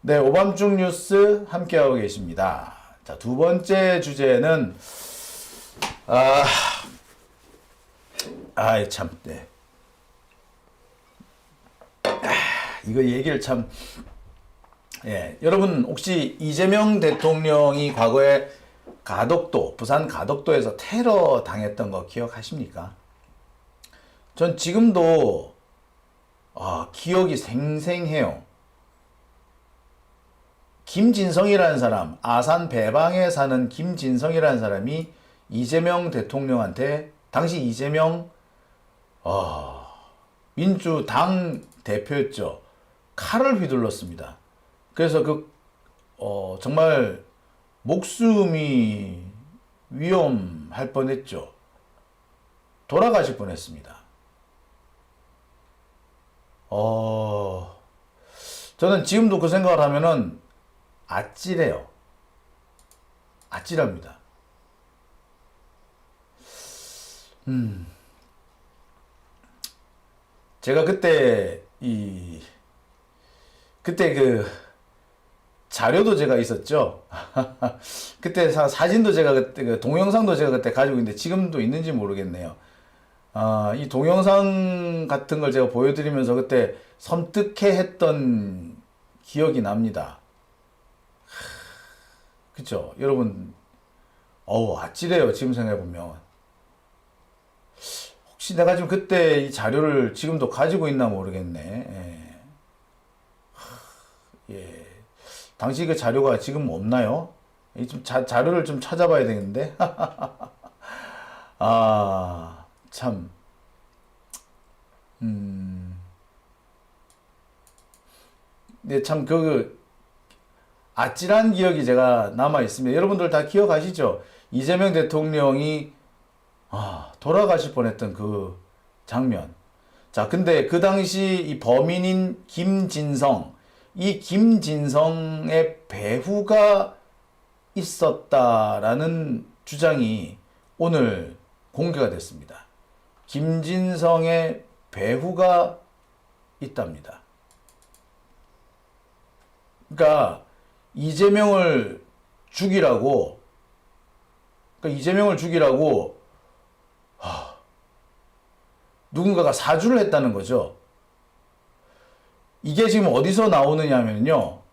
네, 오밤중 뉴스 함께하고 계십니다. 자, 두 번째 주제는, 참, 네. 이거 얘기를 참, 예. 여러분, 혹시 이재명 대통령이 과거에 부산 가덕도에서 테러 당했던 거 기억하십니까? 전 지금도, 기억이 생생해요. 김진성이라는 사람, 아산 배방에 사는 김진성이라는 사람이 이재명 대통령한테, 당시 이재명, 민주당 대표였죠. 칼을 휘둘렀습니다. 그래서 정말 목숨이 위험할 뻔했죠. 돌아가실 뻔했습니다. 저는 지금도 그 생각을 하면은 아찔해요. 아찔합니다. 제가 그때 자료도 제가 있었죠. 그때 사진도 제가 그때 동영상도 제가 그때 가지고 있는데 지금도 있는지 모르겠네요. 이 동영상 같은 걸 제가 보여드리면서 그때 섬뜩해했던 기억이 납니다. 그쵸? 여러분, 아찔해요. 지금 생각해보면. 혹시 내가 지금 그때 이 자료를 지금도 가지고 있나 모르겠네. 예. 당시 그 자료가 지금 없나요? 자료를 좀 찾아봐야 되겠는데? 참. 네, 참, 아찔한 기억이 제가 남아 있습니다. 여러분들 다 기억하시죠? 이재명 대통령이 돌아가실 뻔했던 그 장면. 자, 근데 그 당시 이 범인인 이 김진성의 배후가 있었다라는 주장이 오늘 공개가 됐습니다. 김진성의 배후가 있답니다. 그러니까 이재명을 죽이라고 누군가가 사주를 했다는 거죠. 이게 지금 어디서 나오느냐면요.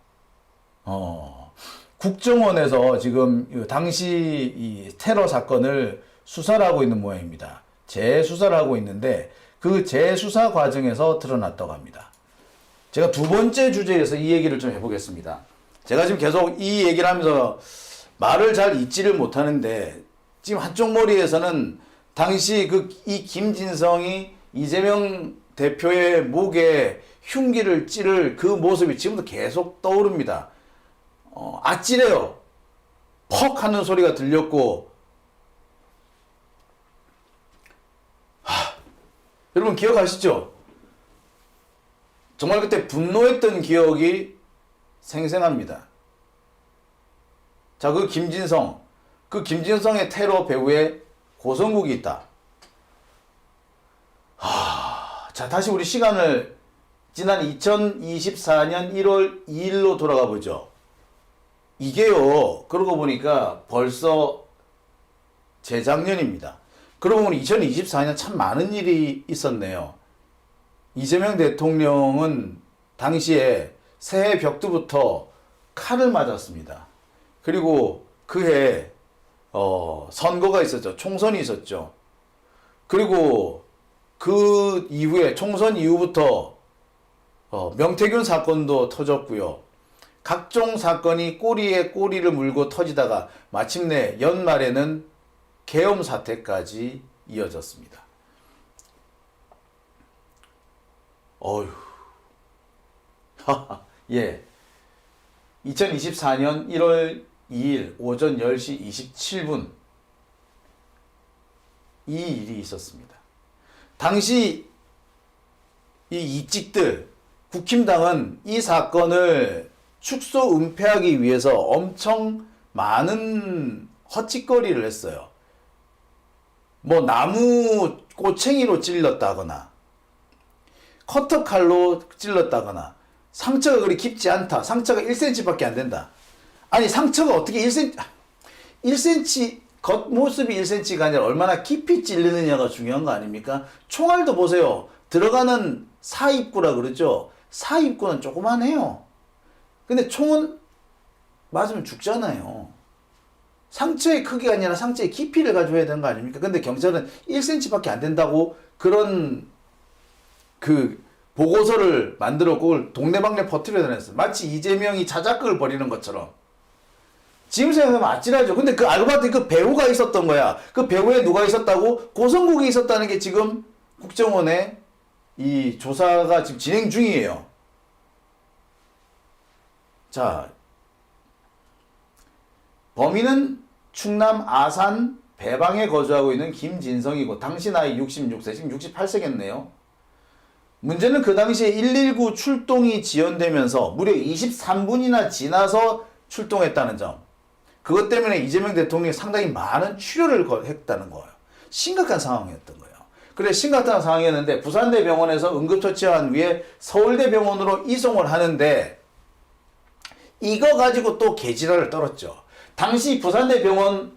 국정원에서 지금 당시 이 테러 사건을 수사를 하고 있는 모양입니다. 재수사를 하고 있는데 그 재수사 과정에서 드러났다고 합니다. 제가 두 번째 주제에서 이 얘기를 좀 해보겠습니다. 제가 지금 계속 이 얘기를 하면서 말을 잘 잊지를 못하는데 지금 한쪽 머리에서는 당시 이 김진성이 이재명 대표의 목에 흉기를 찌를 그 모습이 지금도 계속 떠오릅니다. 아찔해요. 퍽 하는 소리가 들렸고, 여러분 기억하시죠? 정말 그때 분노했던 기억이 생생합니다. 자, 그 김진성의 테러 배후에 고성국이 있다. 자, 다시 우리 시간을 지난 2024년 1월 2일로 돌아가 보죠. 이게요, 그러고 보니까 벌써 재작년입니다. 그러고 보니 2024년 참 많은 일이 있었네요. 이재명 대통령은 당시에 새해 벽두부터 칼을 맞았습니다. 그리고 그해 선거가 있었죠. 총선이 있었죠. 그리고 그 이후에 총선 이후부터 명태균 사건도 터졌고요. 각종 사건이 꼬리에 꼬리를 물고 터지다가 마침내 연말에는 계엄 사태까지 이어졌습니다. 어휴. 예. 2024년 1월 2일 오전 10시 27분 이 일이 있었습니다. 당시 이 이직들 국힘당은 이 사건을 축소 은폐하기 위해서 엄청 많은 헛짓거리를 했어요. 뭐 나무 꼬챙이로 찔렀다거나 커터칼로 찔렀다거나 상처가 그리 깊지 않다. 상처가 1cm밖에 안 된다. 아니 상처가 어떻게 1cm 겉모습이 1cm가 아니라 얼마나 깊이 찔리느냐가 중요한 거 아닙니까? 총알도 보세요. 들어가는 사입구라 그러죠. 사입구는 조그만해요. 근데 총은 맞으면 죽잖아요. 상처의 크기가 아니라 상처의 깊이를 가져야 되는 거 아닙니까? 근데 경찰은 1cm밖에 안 된다고 그런 그 보고서를 만들어 그걸 동네방네 퍼뜨려 다녔어요. 마치 이재명이 자작극을 벌이는 것처럼. 지금 생각하면 아찔하죠. 근데 그 알고 봤더니 그 배우가 있었던 거야. 그 배우에 누가 있었다고? 고성국이 있었다는 게 지금 국정원의 이 조사가 지금 진행 중이에요. 자, 범인은 충남 아산 배방에 거주하고 있는 김진성이고 당시 나이 66세, 지금 68세겠네요. 문제는 그 당시에 119 출동이 지연되면서 무려 23분이나 지나서 출동했다는 점. 그것 때문에 이재명 대통령이 상당히 많은 출혈을 했다는 거예요. 심각한 상황이었던 거예요. 그래 심각한 상황이었는데 부산대병원에서 응급처치한 후에 서울대병원으로 이송을 하는데 이거 가지고 또 개지랄을 떨었죠. 당시 부산대병원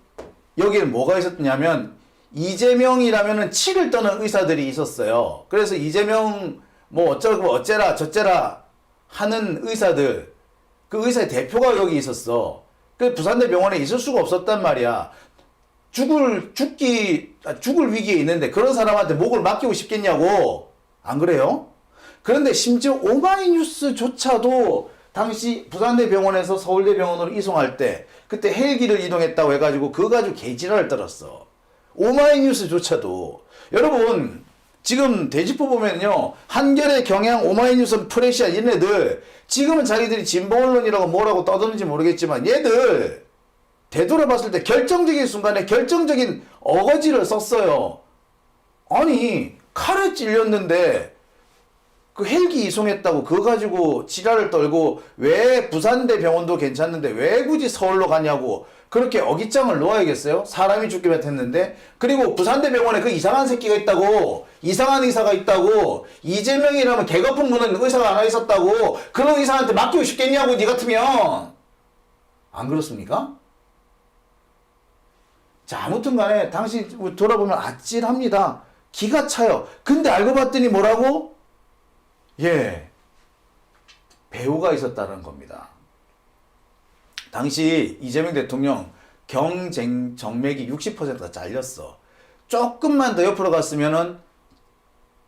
여기는 뭐가 있었냐면 이재명이라면은 치를 떠는 의사들이 있었어요. 그래서 이재명 뭐 어쩌고 어째라 저째라 하는 의사들, 그 의사의 대표가 여기 있었어. 그 부산대병원에 있을 수가 없었단 말이야. 죽을 위기에 있는데 그런 사람한테 목을 맡기고 싶겠냐고. 안 그래요? 그런데 심지어 오마이뉴스조차도 당시 부산대병원에서 서울대병원으로 이송할 때 그때 헬기를 이동했다고 해가지고 그거 가지고 개지랄을 떨었어. 오마이뉴스조차도. 여러분 지금 대지포 보면요, 한겨레, 경향, 오마이뉴스, 프레시아 얘네들 지금은 자기들이 진보 언론이라고 뭐라고 떠드는지 모르겠지만 얘들 되돌아봤을 때 결정적인 순간에 결정적인 어거지를 썼어요. 아니 칼에 찔렸는데 그 헬기 이송했다고 그거 가지고 지랄을 떨고 왜 부산대 병원도 괜찮는데 왜 굳이 서울로 가냐고 그렇게 어깃장을 놓아야겠어요? 사람이 죽기만 했는데. 그리고 부산대 병원에 그 이상한 새끼가 있다고, 이상한 의사가 있다고, 이재명이라면 개거품 무는 의사가 하나 있었다고 그런 의사한테 맡기고 싶겠냐고 니 같으면. 안 그렇습니까? 자, 아무튼 간에 당시 돌아보면 아찔합니다. 기가 차요. 근데 알고 봤더니 뭐라고? 예, 배우가 있었다는 겁니다. 당시 이재명 대통령 경쟁 정맥이 60%가 잘렸어. 조금만 더 옆으로 갔으면은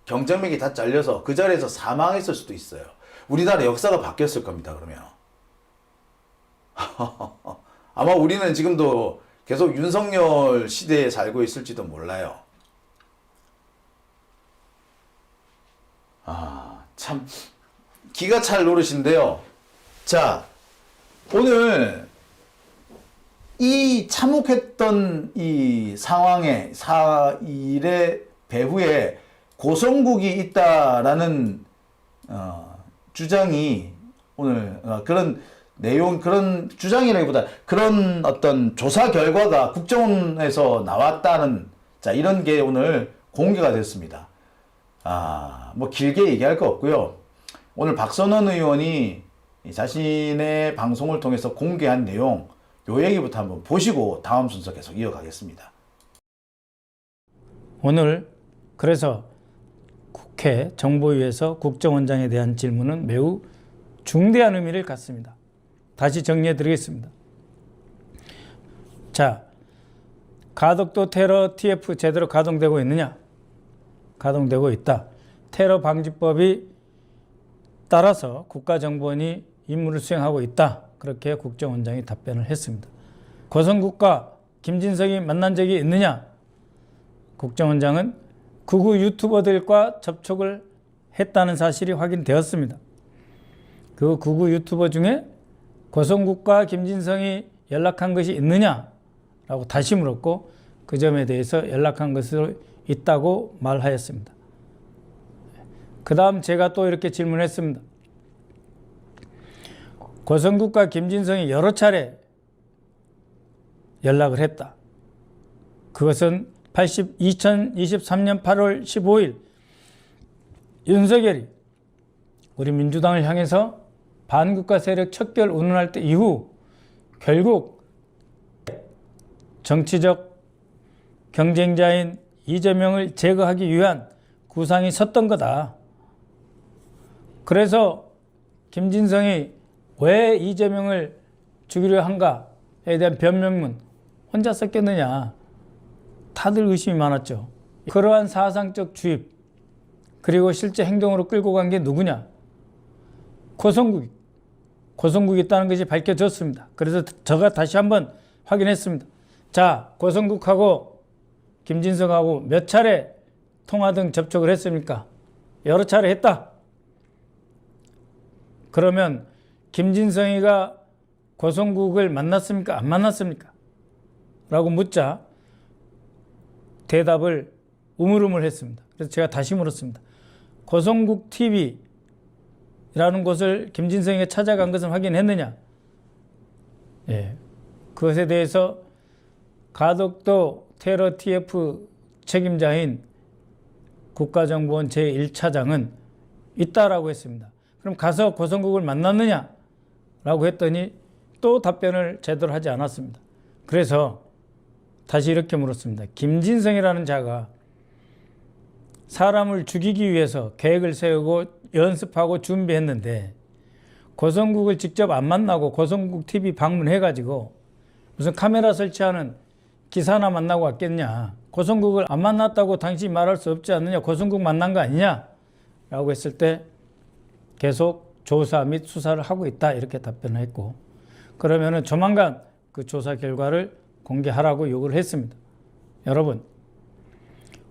경정맥이 다 잘려서 그 자리에서 사망했을 수도 있어요. 우리나라 역사가 바뀌었을 겁니다. 그러면 아마 우리는 지금도 계속 윤석열 시대에 살고 있을지도 몰라요. 참 기가 찰 노릇인데요. 자, 오늘 이 참혹했던 이 상황에 일의 배후에 고성국이 있다라는 주장이 오늘 그런 내용, 그런 주장이라기보다 그런 어떤 조사 결과가 국정원에서 나왔다는, 자, 이런 게 오늘 공개가 됐습니다. 뭐 길게 얘기할 거 없고요. 오늘 박선원 의원이 자신의 방송을 통해서 공개한 내용, 요 얘기부터 한번 보시고 다음 순서 계속 이어가겠습니다. 오늘 그래서 국회 정보위에서 국정원장에 대한 질문은 매우 중대한 의미를 갖습니다. 다시 정리해 드리겠습니다. 자, 가덕도 테러 TF 제대로 가동되고 있느냐? 가동되고 있다. 테러 방지법이 따라서 국가정보원이 임무를 수행하고 있다. 그렇게 국정원장이 답변을 했습니다. 고성국과 김진석이 만난 적이 있느냐? 국정원장은 극우 유튜버들과 접촉을 했다는 사실이 확인되었습니다. 그 극우 유튜버 중에 고성국과 김진성이 연락한 것이 있느냐라고 다시 물었고 그 점에 대해서 연락한 것으로 있다고 말하였습니다. 그 다음 제가 또 이렇게 질문했습니다. 고성국과 김진성이 여러 차례 연락을 했다. 그것은 2023년 8월 15일 윤석열이 우리 민주당을 향해서 반국가 세력 척결 운운할 때 이후 결국 정치적 경쟁자인 이재명을 제거하기 위한 구상이 섰던 거다. 그래서 김진성이 왜 이재명을 죽이려 한가에 대한 변명문 혼자 썼겠느냐. 다들 의심이 많았죠. 그러한 사상적 주입 그리고 실제 행동으로 끌고 간 게 누구냐. 고성국이 있다는 것이 밝혀졌습니다. 그래서 제가 다시 한번 확인했습니다. 자, 고성국하고 김진성하고 몇 차례 통화 등 접촉을 했습니까? 여러 차례 했다. 그러면 김진성이가 고성국을 만났습니까? 안 만났습니까? 라고 묻자 대답을 우물우물했습니다. 그래서 제가 다시 물었습니다. 고성국 TV라는 곳을 김진성이가 찾아간 것은 확인했느냐? 예, 그것에 대해서 가덕도 테러 TF 책임자인 국가정보원 제1차장은 있다라고 했습니다. 그럼 가서 고성국을 만났느냐? 라고 했더니 또 답변을 제대로 하지 않았습니다. 그래서 다시 이렇게 물었습니다. 김진성이라는 자가 사람을 죽이기 위해서 계획을 세우고 연습하고 준비했는데 고성국을 직접 안 만나고 고성국 TV 방문해가지고 무슨 카메라 설치하는 기사나 만나고 왔겠냐. 고성국을 안 만났다고 당신이 말할 수 없지 않느냐. 고성국 만난 거 아니냐. 라고 했을 때 계속 조사 및 수사를 하고 있다. 이렇게 답변을 했고 그러면은 조만간 그 조사 결과를 공개하라고 요구를 했습니다. 여러분,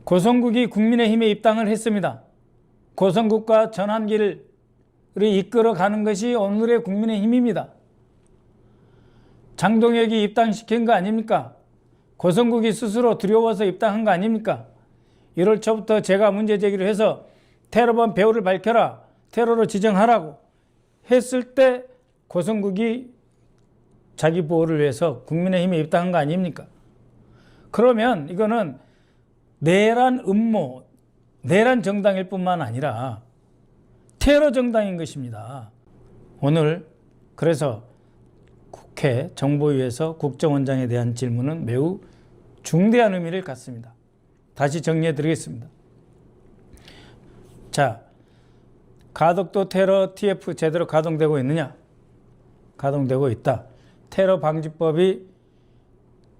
고성국이 국민의힘에 입당을 했습니다. 고성국과 전환기를 이끌어가는 것이 오늘의 국민의힘입니다. 장동혁이 입당시킨 거 아닙니까? 고성국이 스스로 두려워서 입당한 거 아닙니까? 1월 초부터 제가 문제 제기를 해서 테러범 배후를 밝혀라, 테러로 지정하라고 했을 때 고성국이 자기 보호를 위해서 국민의힘에 입당한 거 아닙니까? 그러면 이거는 내란 음모, 내란 정당일 뿐만 아니라 테러 정당인 것입니다. 오늘 그래서 국회 정보위에서 국정원장에 대한 질문은 매우 중대한 의미를 갖습니다. 다시 정리해 드리겠습니다. 자, 가덕도 테러 TF 제대로 가동되고 있느냐? 가동되고 있다. 테러 방지법이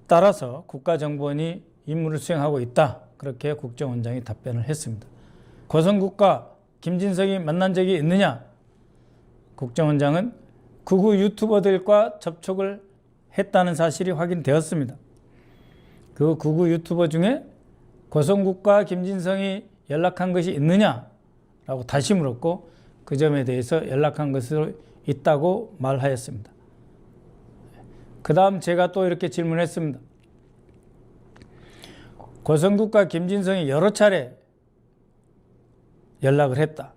따라서 국가정보원이 임무를 수행하고 있다. 그렇게 국정원장이 답변을 했습니다. 고성국과 김진성이 만난 적이 있느냐? 국정원장은 극우 유튜버들과 접촉을 했다는 사실이 확인되었습니다. 그 극우 유튜버 중에 고성국과 김진성이 연락한 것이 있느냐? 라고 다시 물었고 그 점에 대해서 연락한 것으로 있다고 말하였습니다. 그 다음 제가 또 이렇게 질문했습니다. 고성국과 김진성이 여러 차례 연락을 했다.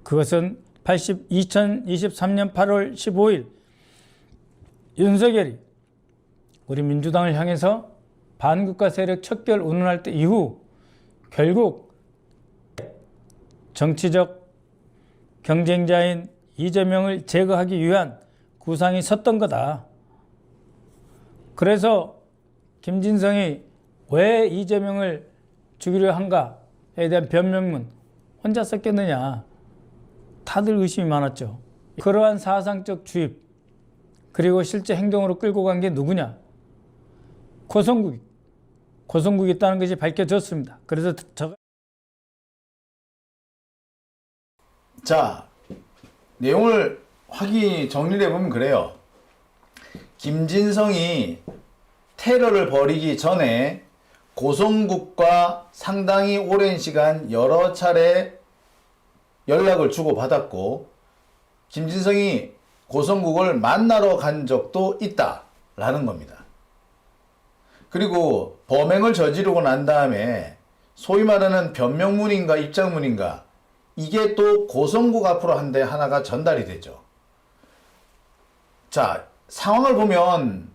그것은 2023년 8월 15일 윤석열이 우리 민주당을 향해서 반국가 세력 척결 운운할 때 이후 결국 정치적 경쟁자인 이재명을 제거하기 위한 구상이 섰던 거다. 그래서 김진성이 왜 이재명을 죽이려 한가에 대한 변명문 혼자 썼겠느냐. 다들 의심이 많았죠. 그러한 사상적 주입 그리고 실제 행동으로 끌고 간 게 누구냐. 고성국이 있다는 것이 밝혀졌습니다. 그래서 자, 내용을 정리를 해보면 그래요. 김진성이 테러를 벌이기 전에 고성국과 상당히 오랜 시간 여러 차례 연락을 주고받았고 김진성이 고성국을 만나러 간 적도 있다라는 겁니다. 그리고 범행을 저지르고 난 다음에 소위 말하는 변명문인가 입장문인가 이게 또 고성국 앞으로 하나가 전달이 되죠. 자, 상황을 보면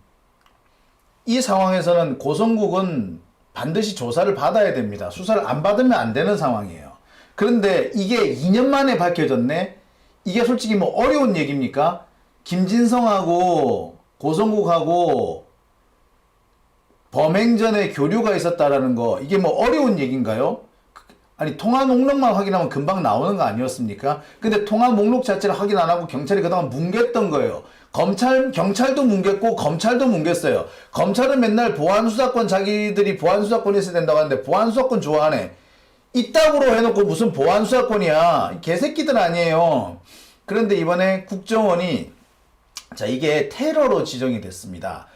이 상황에서는 고성국은 반드시 조사를 받아야 됩니다. 수사를 안 받으면 안 되는 상황이에요. 그런데 이게 2년 만에 밝혀졌네? 이게 솔직히 뭐 어려운 얘기입니까? 김진성하고 고성국하고 범행 전에 교류가 있었다라는 거, 이게 뭐 어려운 얘기인가요? 아니, 통화 목록만 확인하면 금방 나오는 거 아니었습니까? 근데 통화 목록 자체를 확인 안 하고 경찰이 그동안 뭉갰던 거예요. 경찰도 뭉갰고 검찰도 뭉갰어요. 검찰은 맨날 보안수사권, 자기들이 보안수사권이 있어야 된다고 하는데 보안수사권 좋아하네. 이따구로 해놓고 무슨 보안수사권이야. 개새끼들 아니에요. 그런데 이번에 국정원이, 자, 이게 테러로 지정이 됐습니다.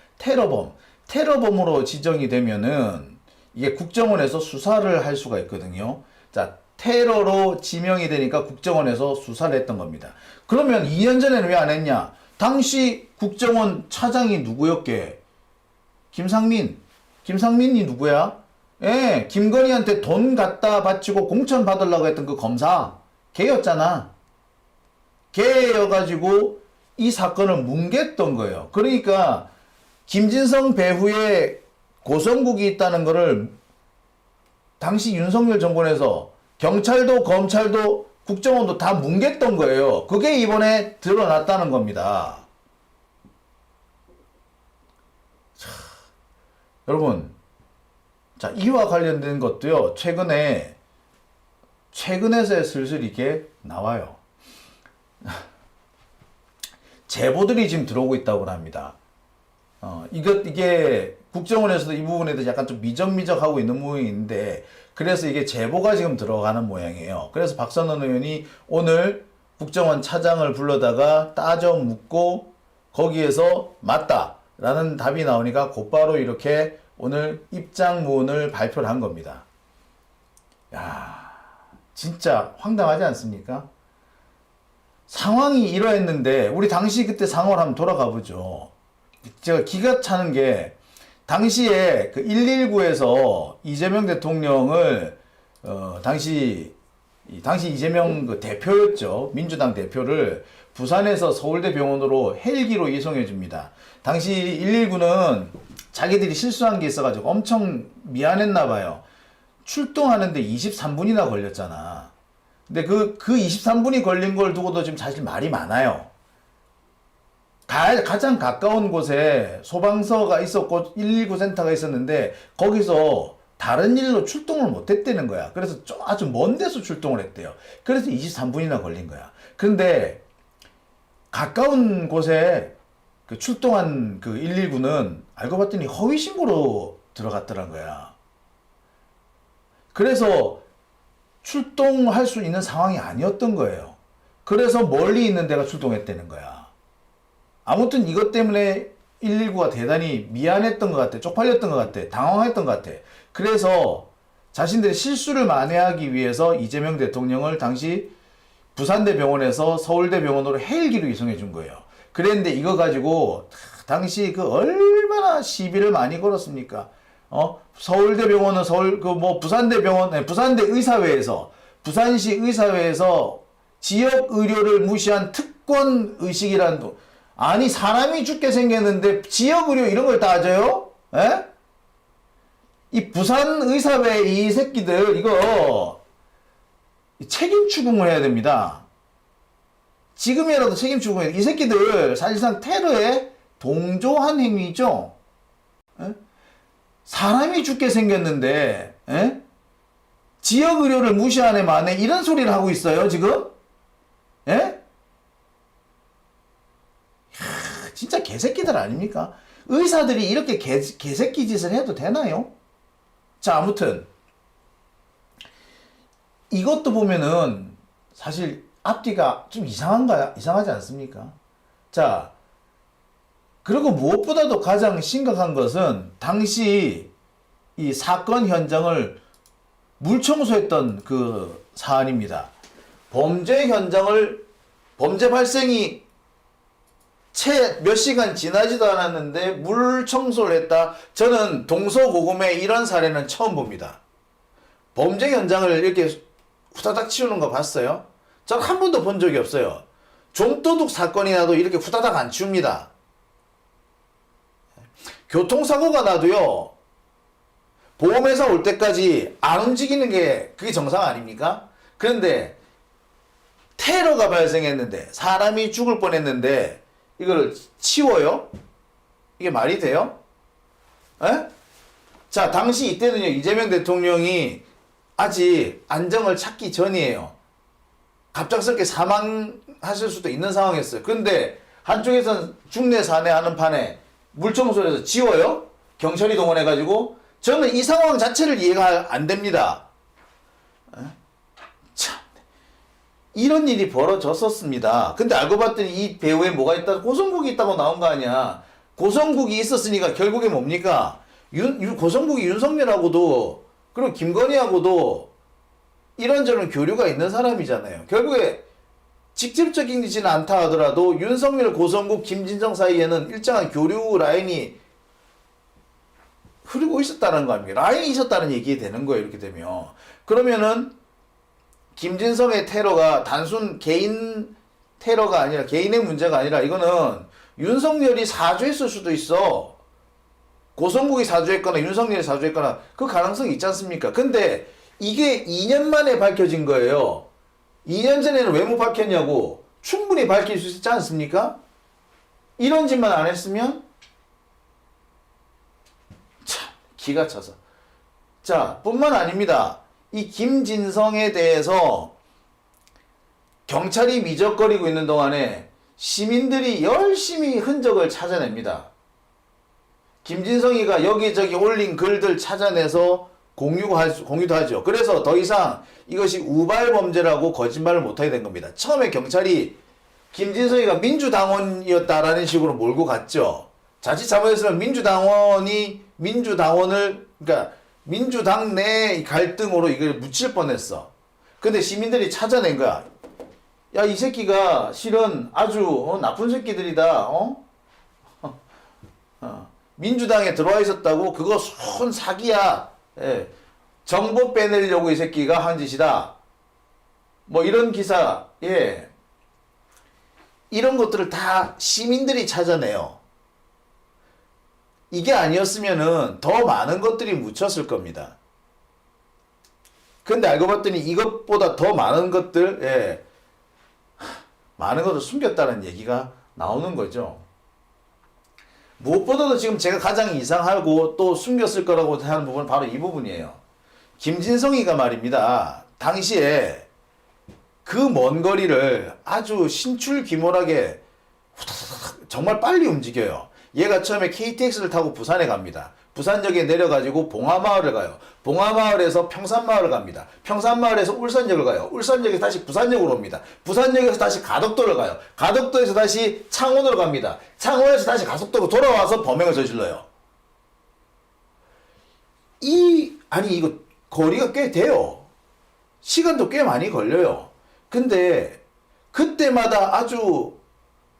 테러범으로 지정이 되면은 이게 국정원에서 수사를 할 수가 있거든요. 자, 테러로 지명이 되니까 국정원에서 수사를 했던 겁니다. 그러면 2년 전에는 왜 안 했냐? 당시 국정원 차장이 누구였게? 김상민이 누구야? 예, 김건희한테 돈 갖다 바치고 공천 받으려고 했던 그 검사, 걔였잖아. 걔여가지고 이 사건을 뭉갰던 거예요. 그러니까 김진성 배후에 고성국이 있다는 거를 당시 윤석열 정권에서 경찰도 검찰도 국정원도 다 뭉갰던 거예요. 그게 이번에 드러났다는 겁니다. 자, 여러분, 자, 이와 관련된 것도요, 최근에서 슬슬 이게 나와요. 제보들이 지금 들어오고 있다고 합니다. 이게 국정원에서도 이 부분에 대해서 약간 좀 미적미적하고 있는 모양인데, 그래서 이게 제보가 지금 들어가는 모양이에요. 그래서 박선원 의원이 오늘 국정원 차장을 불러다가 따져 묻고 거기에서 맞다라는 답이 나오니까 곧바로 이렇게 오늘 입장문을 발표를 한 겁니다. 야, 진짜 황당하지 않습니까? 상황이 이러했는데 우리 당시 그때 상황을 한번 돌아가 보죠. 제가 기가 차는 게 당시에 그 119에서 이재명 대통령을 당시 이재명 그 대표였죠. 민주당 대표를 부산에서 서울대 병원으로 헬기로 이송해 줍니다. 당시 119는 자기들이 실수한 게 있어가지고 엄청 미안했나 봐요. 출동하는데 23분이나 걸렸잖아. 근데 그 23분이 걸린 걸 두고도 지금 사실 말이 많아요. 가장 가까운 곳에 소방서가 있었고 119 센터가 있었는데 거기서 다른 일로 출동을 못 했다는 거야. 그래서 아주 먼 데서 출동을 했대요. 그래서 23분이나 걸린 거야. 근데 가까운 곳에 그 출동한 그 119는 알고 봤더니 허위 신고로 들어갔더란 거야. 그래서 출동할 수 있는 상황이 아니었던 거예요. 그래서 멀리 있는 데가 출동했다는 거야. 아무튼 이것 때문에 119가 대단히 미안했던 것 같아. 쪽팔렸던 것 같아. 당황했던 것 같아. 그래서 자신들의 실수를 만회하기 위해서 이재명 대통령을 당시 부산대 병원에서 서울대 병원으로 헬기로 이송해 준 거예요. 그랬는데 이거 가지고 당시 그 얼마나 시비를 많이 걸었습니까? 서울대 병원은 부산대 병원, 부산대 의사회에서, 부산시 의사회에서 지역 의료를 무시한 특권 의식이라는, 아니, 사람이 죽게 생겼는데 지역 의료 이런 걸 따져요? 에? 이 부산 의사회 이 새끼들, 이거 책임 추궁을 해야 됩니다. 지금이라도 책임 추궁해야 돼. 이 새끼들 사실상 테러에 동조한 행위죠. 에? 사람이 죽게 생겼는데, 에? 지역 의료를 무시하네 마네 이런 소리를 하고 있어요, 지금? 에? 진짜 개새끼들 아닙니까? 의사들이 이렇게 개새끼 짓을 해도 되나요? 자, 아무튼 이것도 보면은 사실 앞뒤가 좀 이상하지 않습니까? 자, 그리고 무엇보다도 가장 심각한 것은 당시 이 사건 현장을 물청소했던 그 사안입니다. 범죄 발생이 채 몇 시간 지나지도 않았는데 물 청소를 했다. 저는 동서고금에 이런 사례는 처음 봅니다. 범죄 현장을 이렇게 후다닥 치우는 거 봤어요? 전 한 번도 본 적이 없어요. 좀도둑 사건이 나도 이렇게 후다닥 안 치웁니다. 교통사고가 나도요, 보험회사 올 때까지 안 움직이는 게 그게 정상 아닙니까? 그런데 테러가 발생했는데 사람이 죽을 뻔했는데 이걸 치워요? 이게 말이 돼요? 에? 자, 당시 이때는요, 이재명 대통령이 아직 안정을 찾기 전이에요. 갑작스럽게 사망하실 수도 있는 상황이었어요. 근데 한쪽에서는 중내 산해하는 판에 물청소를 해서 지워요? 경찰이 동원해가지고. 저는 이 상황 자체를 이해가 안 됩니다. 참, 이런 일이 벌어졌었습니다. 근데 알고 봤더니 이 배후에 뭐가 있다? 고성국이 있다고 나온 거 아니야. 고성국이 있었으니까 결국에 뭡니까? 고성국이 윤석열하고도 그리고 김건희하고도 이런저런 교류가 있는 사람이잖아요. 결국에 직접적이지는 않다 하더라도 윤석열, 고성국, 김진성 사이에는 일정한 교류 라인이 흐르고 있었다는 거 아닙니까? 라인이 있었다는 얘기 되는 거예요. 이렇게 되면. 그러면은 김진성의 테러가 단순 개인 테러가 아니라 개인의 문제가 아니라 이거는 윤석열이 사주했을 수도 있어. 고성국이 사주했거나 윤석열이 사주했거나 그 가능성이 있지 않습니까? 근데 이게 2년 만에 밝혀진 거예요. 2년 전에는 왜 못 밝혔냐고. 충분히 밝힐 수 있지 않습니까? 이런 짓만 안 했으면 참 기가 차서. 자, 뿐만 아닙니다. 이 김진성에 대해서 경찰이 미적거리고 있는 동안에 시민들이 열심히 흔적을 찾아냅니다. 김진성이가 여기저기 올린 글들 찾아내서 공유도 하죠. 그래서 더 이상 이것이 우발 범죄라고 거짓말을 못하게 된 겁니다. 처음에 경찰이 김진성이가 민주당원이었다라는 식으로 몰고 갔죠. 자칫 잘못했으면 그러니까 민주당 내 갈등으로 이걸 묻힐 뻔했어. 근데 시민들이 찾아낸 거야. 야, 이 새끼가 실은 아주 나쁜 새끼들이다. 민주당에 들어와 있었다고 그거 손 사기야. 예. 정보 빼내려고 이 새끼가 한 짓이다. 뭐 이런 기사, 예. 이런 것들을 다 시민들이 찾아내요. 이게 아니었으면은 더 많은 것들이 묻혔을 겁니다. 근데 알고 봤더니 이것보다 더 많은 것들, 예. 많은 것을 숨겼다는 얘기가 나오는 거죠. 무엇보다도 지금 제가 가장 이상하고 또 숨겼을 거라고 하는 부분은 바로 이 부분이에요. 김진성이가 말입니다. 당시에 그 먼 거리를 아주 신출귀몰하게 정말 빨리 움직여요. 얘가 처음에 KTX를 타고 부산에 갑니다. 부산역에 내려가지고 봉화마을을 가요. 봉화마을에서 평산마을을 갑니다. 평산마을에서 울산역을 가요. 울산역에서 다시 부산역으로 옵니다. 부산역에서 다시 가덕도를 가요. 가덕도에서 다시 창원으로 갑니다. 창원에서 다시 가덕도로 돌아와서 범행을 저질러요. 이거 거리가 꽤 돼요. 시간도 꽤 많이 걸려요. 근데 그때마다 아주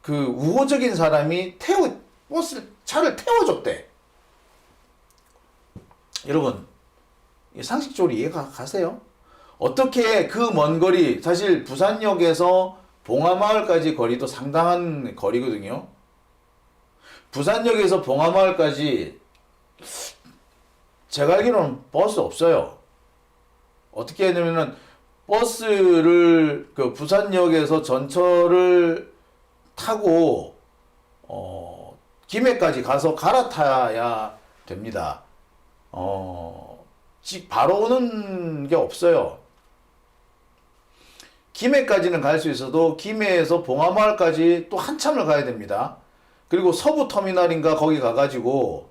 그 우호적인 사람이 차를 태워줬대. 여러분, 상식적으로 이해가 가세요? 어떻게 그 먼 거리, 사실 부산역에서 봉화마을까지 거리도 상당한 거리거든요. 부산역에서 봉화마을까지 제가 알기로는 버스 없어요. 어떻게 했냐면은 버스를 그 부산역에서 전철을 타고 김해까지 가서 갈아타야 됩니다. 바로 오는 게 없어요. 김해까지는 갈 수 있어도 김해에서 봉화마을까지 또 한참을 가야 됩니다. 그리고 서부터미널인가 거기 가가지고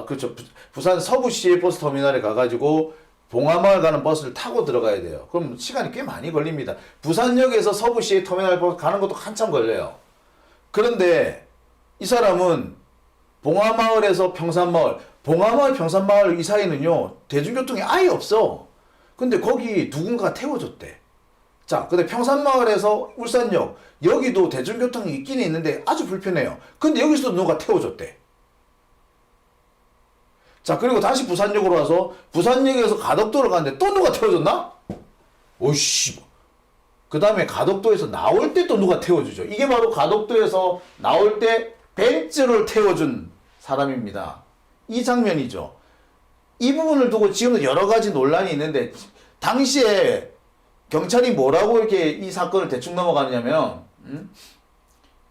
그렇죠. 부산 서부시의 버스터미널에 가가지고 봉화마을 가는 버스를 타고 들어가야 돼요. 그럼 시간이 꽤 많이 걸립니다. 부산역에서 서부시의 터미널 버스 가는 것도 한참 걸려요. 그런데 이 사람은 봉화마을에서 평산마을, 봉화마을, 평산마을 이 사이는요, 대중교통이 아예 없어. 근데 거기 누군가 태워줬대. 자, 근데 평산마을에서 울산역, 여기도 대중교통이 있긴 있는데 아주 불편해요. 근데 여기서도 누가 태워줬대. 자, 그리고 다시 부산역으로 와서 부산역에서 가덕도를 가는데 또 누가 태워줬나? 오이씨. 그 다음에 가덕도에서 나올 때 또 누가 태워주죠. 이게 바로 가덕도에서 나올 때 벤츠를 태워준 사람입니다. 이 장면이죠. 이 부분을 두고 지금도 여러 가지 논란이 있는데 당시에 경찰이 뭐라고 이렇게 이 사건을 대충 넘어가느냐면,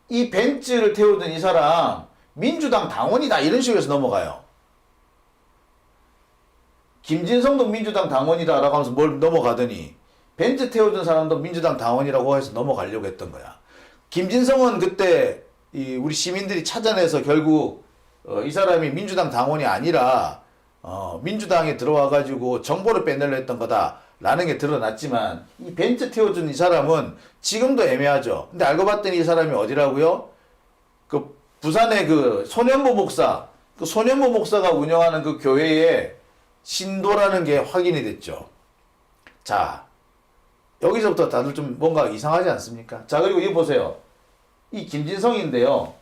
이 벤츠를 태우던 이 사람 민주당 당원이다 이런 식으로 해서 넘어가요. 김진성도 민주당 당원이다라고 하면서 뭘 넘어가더니 벤츠 태우던 사람도 민주당 당원이라고 해서 넘어가려고 했던 거야. 김진성은 그때 우리 시민들이 찾아내서 결국 이 사람이 민주당 당원이 아니라 민주당에 들어와 가지고 정보를 빼내려 했던 거다라는 게 드러났지만, 이 벤츠 태워준 이 사람은 지금도 애매하죠. 근데 알고 봤더니 이 사람이 어디라고요? 그 부산의 그 소년보 목사, 그 소년보 목사가 운영하는 그 교회의 신도라는 게 확인이 됐죠. 자, 여기서부터 다들 좀 뭔가 이상하지 않습니까? 자, 그리고 이거 보세요. 이 김진성인데요.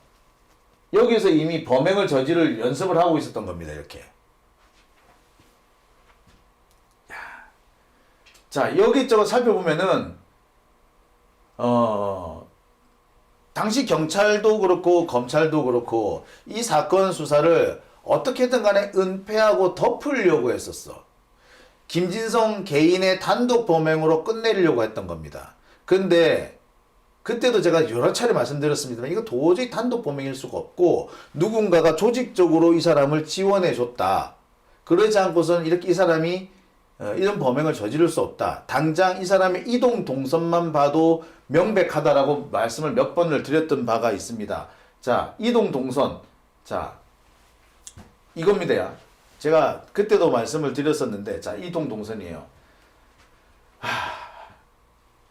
여기서 이미 범행을 저지를 연습을 하고 있었던 겁니다. 이렇게. 자, 여기저기 살펴보면은 당시 경찰도 그렇고 검찰도 그렇고 이 사건 수사를 어떻게든 간에 은폐하고 덮으려고 했었어. 김진성 개인의 단독 범행으로 끝내려고 했던 겁니다. 근데 그때도 제가 여러 차례 말씀드렸습니다만 이거 도저히 단독 범행일 수가 없고 누군가가 조직적으로 이 사람을 지원해 줬다. 그러지 않고서는 이렇게 이 사람이 이런 범행을 저지를 수 없다. 당장 이 사람의 이동 동선만 봐도 명백하다라고 말씀을 몇 번을 드렸던 바가 있습니다. 자, 이동 동선. 자, 이겁니다. 제가 그때도 말씀을 드렸었는데, 자, 이동 동선이에요.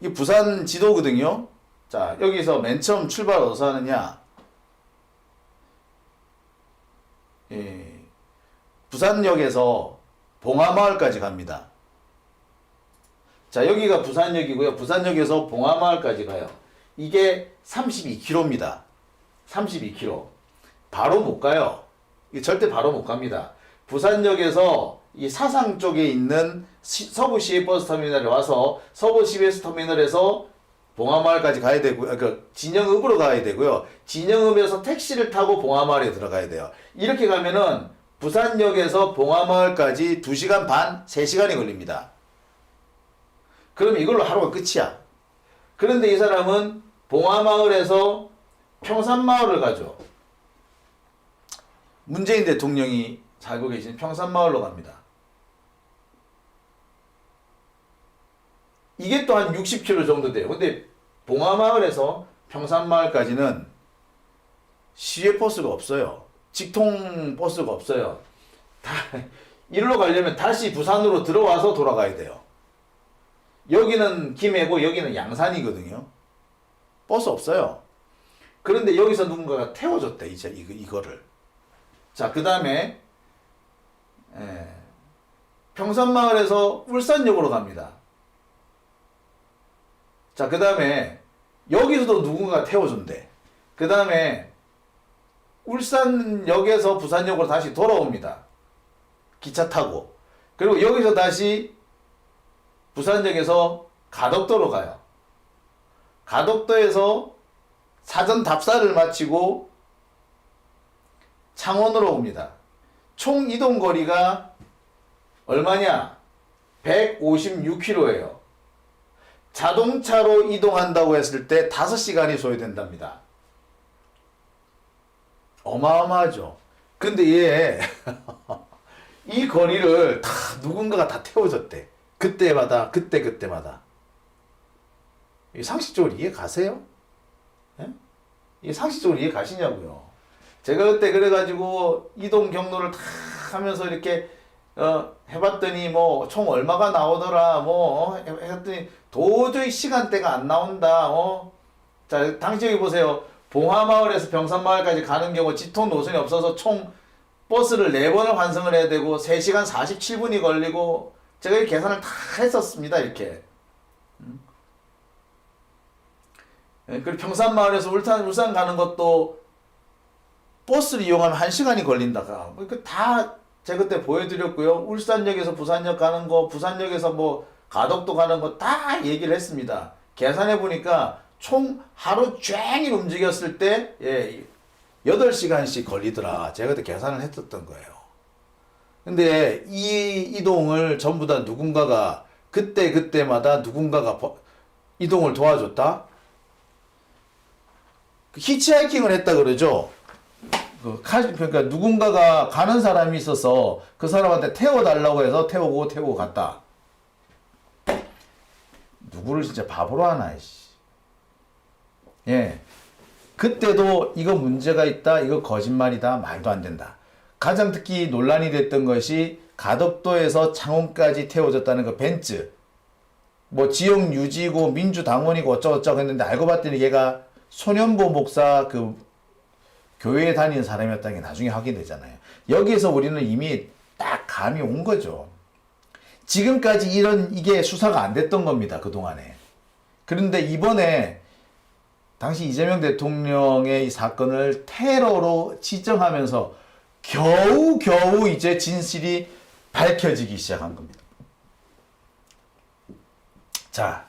이 부산 지도거든요. 자, 여기서 맨 처음 출발 어디서 하느냐? 부산역에서 봉하마을까지 갑니다. 자, 여기가 부산역이고요. 부산역에서 봉하마을까지 가요. 이게 32km입니다. 32km. 바로 못 가요. 이게 절대 바로 못 갑니다. 부산역에서 이 사상 쪽에 있는 서부 시외버스터미널에 와서 서부 시외버스터미널에서 봉하마을까지 가야 되고요. 그러니까 진영읍으로 가야 되고요. 진영읍에서 택시를 타고 봉하마을에 들어가야 돼요. 이렇게 가면은 부산역에서 봉하마을까지 2시간 반, 3시간이 걸립니다. 그럼 이걸로 하루가 끝이야. 그런데 이 사람은 봉하마을에서 평산마을을 가죠. 문재인 대통령이 살고 계신 평산마을로 갑니다. 이게 또 한 60km 정도 돼요. 근데 봉하마을에서 평산마을까지는 시외버스가 없어요. 직통 버스가 없어요. 이리로 가려면 다시 부산으로 들어와서 돌아가야 돼요. 여기는 김해고 여기는 양산이거든요. 버스 없어요. 그런데 여기서 누군가가 태워줬대, 이제 이거를. 자, 그 다음에 평산마을에서 울산역으로 갑니다. 자, 그 다음에 여기서도 누군가가 태워준대. 그 다음에 울산역에서 부산역으로 다시 돌아옵니다. 기차 타고. 그리고 여기서 다시 부산역에서 가덕도로 가요. 가덕도에서 사전 답사를 마치고 창원으로 옵니다. 총 이동 거리가 얼마냐? 156km예요. 자동차로 이동한다고 했을 때 5시간이 소요된답니다. 어마어마하죠. 근데 얘 이 거리를 다 누군가가 다 태워줬대. 그때마다 그때마다. 상식적으로 이해 가세요? 예? 이게 상식적으로 이해 가시냐고요. 제가 그때 그래가지고 이동 경로를 다 하면서 이렇게 해봤더니 뭐 총 얼마가 나오더라 했더니 도저히 시간대가 안 나온다. 자, 당시 여기 보세요. 봉하마을에서 병산마을까지 가는 경우 직통 노선이 없어서 총 버스를 4번을 환승을 해야 되고 3시간 47분이 걸리고 제가 이 계산을 다 했었습니다. 이렇게. 그리고 평산마을에서 울산 가는 것도 버스를 이용하면 1시간이 걸린다가 다 제가 그때 보여드렸고요. 울산역에서 부산역 가는 거, 부산역에서 뭐 가덕도 가는 거 다 얘기를 했습니다. 계산해 보니까 총 하루 종일 움직였을 때 8시간씩 걸리더라. 제가 그때 계산을 했었던 거예요. 근데 이 이동을 전부 다 누군가가 그때마다 누군가가 이동을 도와줬다? 히치하이킹을 했다 그러죠? 그러니까 누군가가 가는 사람이 있어서 그 사람한테 태워달라고 해서 태우고 갔다. 누구를 진짜 바보로 하나, 씨. 예. 그때도 이거 문제가 있다, 이거 거짓말이다, 말도 안 된다. 가장 특히 논란이 됐던 것이 가덕도에서 창원까지 태워졌다는 그 벤츠. 뭐 지역 유지고 민주당원이고 어쩌고저쩌고 했는데 알고 봤더니 얘가 소년보 목사 그 교회에 다니는 사람이었다는 게 나중에 확인되잖아요. 여기에서 우리는 이미 딱 감이 온 거죠. 지금까지 이게 수사가 안 됐던 겁니다. 그동안에. 그런데 이번에 당시 이재명 대통령의 이 사건을 테러로 지정하면서 겨우 이제 진실이 밝혀지기 시작한 겁니다. 자,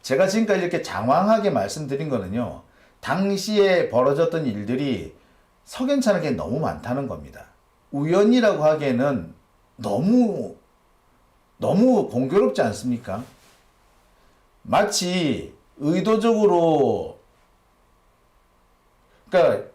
제가 지금까지 이렇게 장황하게 말씀드린 거는요, 당시에 벌어졌던 일들이 석연찮게 너무 많다는 겁니다. 우연이라고 하기에는 너무 공교롭지 않습니까? 마치 의도적으로, 그러니까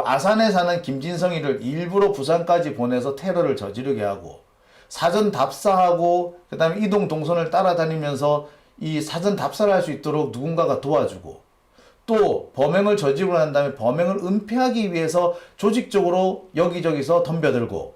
아산에 사는 김진성이를 일부러 부산까지 보내서 테러를 저지르게 하고, 사전 답사하고, 그 다음에 이동 동선을 따라다니면서 이 사전 답사를 할 수 있도록 누군가가 도와주고, 또 범행을 저지르고 난 다음에 범행을 은폐하기 위해서 조직적으로 여기저기서 덤벼들고,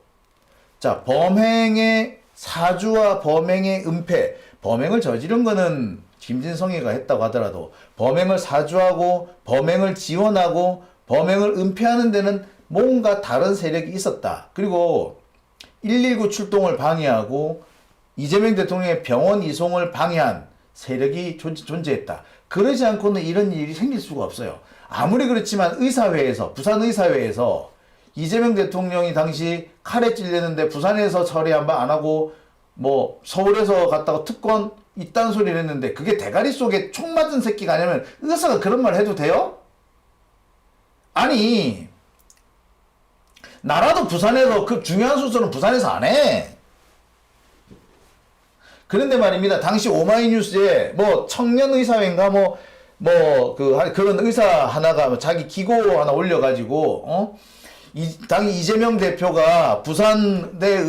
자, 범행의 사주와 범행의 은폐, 범행을 저지른 거는 김진성이가 했다고 하더라도 범행을 사주하고 범행을 지원하고 범행을 은폐하는 데는 뭔가 다른 세력이 있었다. 그리고 119 출동을 방해하고 이재명 대통령의 병원 이송을 방해한 세력이 존재했다. 그러지 않고는 이런 일이 생길 수가 없어요. 아무리 그렇지만 부산 의사회에서 이재명 대통령이 당시 칼에 찔렸는데 부산에서 처리 한번 안 하고 뭐 서울에서 갔다가 특권 이딴 소리를 했는데 그게 대가리 속에 총 맞은 새끼가 아니면 의사가 그런 말 해도 돼요? 아니, 나라도 부산에서 그 중요한 수술은 부산에서 안 해. 그런데 말입니다. 당시 오마이뉴스에 뭐 청년의사회인가 그런 의사 하나가 자기 기고 하나 올려가지고 당시 이재명 대표가 부산대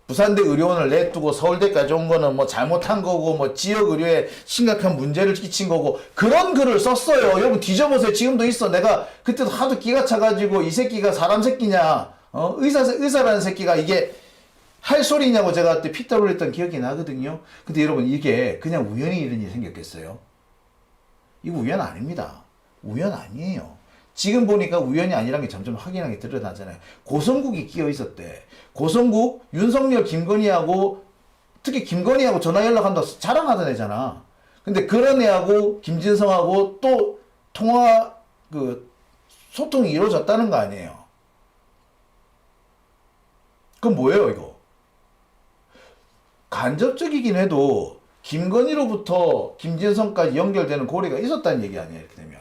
의료원을 내두고 서울대까지 온 거는 뭐 잘못한 거고 뭐 지역 의료에 심각한 문제를 끼친 거고 그런 글을 썼어요. 여러분 뒤져보세요. 지금도 있어. 내가 그때도 하도 기가 차가지고 이 새끼가 사람 새끼냐, 의사라는 새끼가 이게 할 소리냐고 제가 그때 피따 올렸던 기억이 나거든요. 근데 여러분 이게 그냥 우연히 이런 일이 생겼겠어요? 이거 우연 아닙니다. 우연 아니에요. 지금 보니까 우연이 아니라는 게 점점 확인하게 드러나잖아요. 고성국이 끼어 있었대. 고성국, 윤석열, 김건희하고, 특히 김건희하고 전화 연락한다고 자랑하던 애잖아. 근데 그런 애하고 김진성하고 또 소통이 이루어졌다는 거 아니에요. 그럼 뭐예요, 이거? 간접적이긴 해도 김건희로부터 김진성까지 연결되는 고리가 있었다는 얘기 아니에요, 이렇게 되면.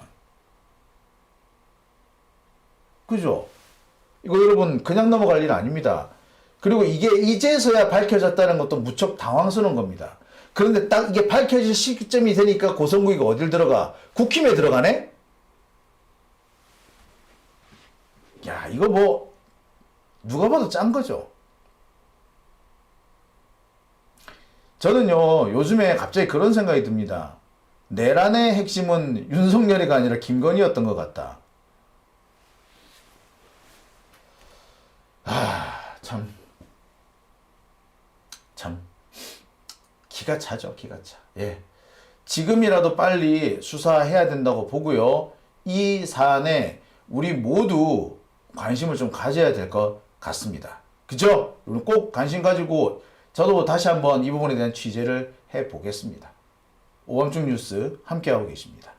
그죠? 이거 여러분 그냥 넘어갈 일 아닙니다. 그리고 이게 이제서야 밝혀졌다는 것도 무척 당황스러운 겁니다. 그런데 딱 이게 밝혀질 시점이 되니까 고성국이가 어딜 들어가? 국힘에 들어가네? 야, 이거 뭐 누가 봐도 짠 거죠. 저는요 요즘에 갑자기 그런 생각이 듭니다. 내란의 핵심은 윤석열이가 아니라 김건희였던 것 같다. 참 기가 차죠, 기가 차. 예, 지금이라도 빨리 수사해야 된다고 보고요. 이 사안에 우리 모두 관심을 좀 가져야 될 것 같습니다. 그죠? 꼭 관심 가지고 저도 다시 한번 이 부분에 대한 취재를 해보겠습니다. 오밤중 뉴스 함께하고 계십니다.